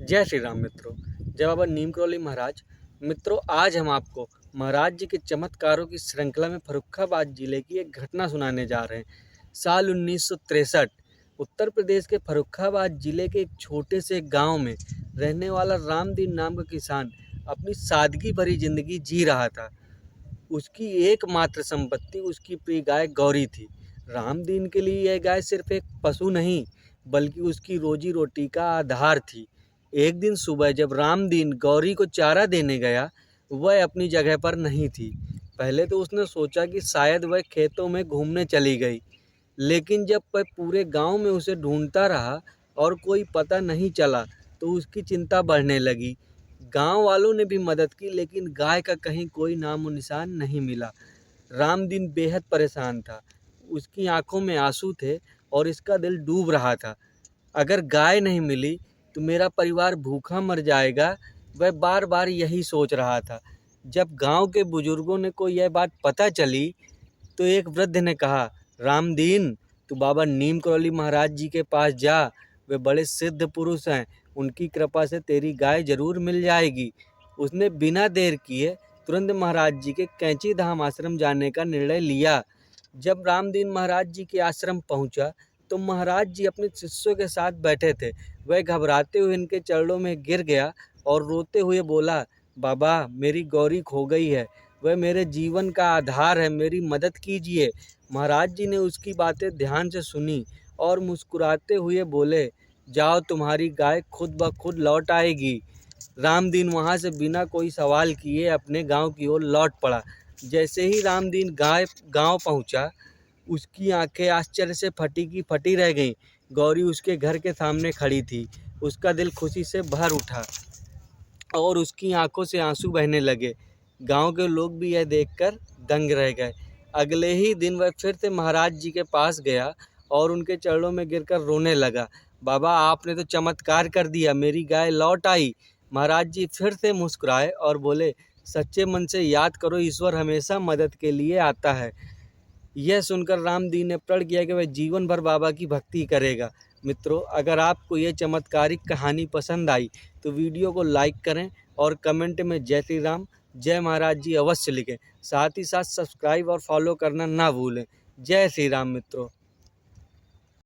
जय श्री राम मित्रों। जय बाबा नीम करौली महाराज। मित्रों, आज हम आपको महाराज जी के चमत्कारों की श्रृंखला में फर्रुखाबाद जिले की एक घटना सुनाने जा रहे हैं। साल 1963 उत्तर प्रदेश के फर्रुखाबाद जिले के एक छोटे से गांव में रहने वाला रामदीन नाम का किसान अपनी सादगी भरी जिंदगी जी रहा था। उसकी एकमात्र संपत्ति उसकी प्रिय गाय गौरी थी। रामदीन के लिए यह गाय सिर्फ एक पशु नहीं बल्कि उसकी रोजी रोटी का आधार थी। एक दिन सुबह जब रामदीन गौरी को चारा देने गया, वह अपनी जगह पर नहीं थी। पहले तो उसने सोचा कि शायद वह खेतों में घूमने चली गई, लेकिन जब वह पूरे गांव में उसे ढूंढता रहा और कोई पता नहीं चला तो उसकी चिंता बढ़ने लगी। गांव वालों ने भी मदद की, लेकिन गाय का कहीं कोई नामो निशान नहीं मिला। रामदीन बेहद परेशान था। उसकी आंखों में आंसू थे और इसका दिल डूब रहा था। अगर गाय नहीं मिली तो मेरा परिवार भूखा मर जाएगा, वह बार बार यही सोच रहा था। जब गांव के बुजुर्गों को यह बात पता चली तो एक वृद्ध ने कहा, रामदीन, तू बाबा नीम करौली महाराज जी के पास जा। वे बड़े सिद्ध पुरुष हैं, उनकी कृपा से तेरी गाय जरूर मिल जाएगी। उसने बिना देर किए तुरंत महाराज जी के कैंची धाम आश्रम जाने का निर्णय लिया। जब रामदीन महाराज जी के आश्रम पहुंचा तो महाराज जी अपने शिष्यों के साथ बैठे थे। वह घबराते हुए इनके चरणों में गिर गया और रोते हुए बोला, बाबा, मेरी गौरी खो गई है। वह मेरे जीवन का आधार है, मेरी मदद कीजिए। महाराज जी ने उसकी बातें ध्यान से सुनी और मुस्कुराते हुए बोले, जाओ, तुम्हारी गाय खुद ब खुद लौट आएगी। रामदीन वहाँ से बिना कोई सवाल किए अपने गांव की ओर लौट पड़ा। जैसे ही रामदीन गांव पहुंचा, उसकी आंखें आश्चर्य से फटी की फटी रह गईं। गौरी उसके घर के सामने खड़ी थी। उसका दिल खुशी से भर उठा और उसकी आंखों से आंसू बहने लगे। गांव के लोग भी यह देखकर दंग रह गए। अगले ही दिन वह फिर से महाराज जी के पास गया और उनके चरणों में गिरकर रोने लगा। बाबा, आपने तो चमत्कार कर दिया, मेरी गाय लौट आई। महाराज जी फिर से मुस्कुराए और बोले, सच्चे मन से याद करो, ईश्वर हमेशा मदद के लिए आता है। यह सुनकर रामदीन ने प्रण किया कि वह जीवन भर बाबा की भक्ति करेगा। मित्रों, अगर आपको यह चमत्कारिक कहानी पसंद आई तो वीडियो को लाइक करें और कमेंट में जय श्री राम, जय महाराज जी अवश्य लिखें। साथ ही साथ सब्सक्राइब और फॉलो करना ना भूलें। जय श्री राम मित्रों।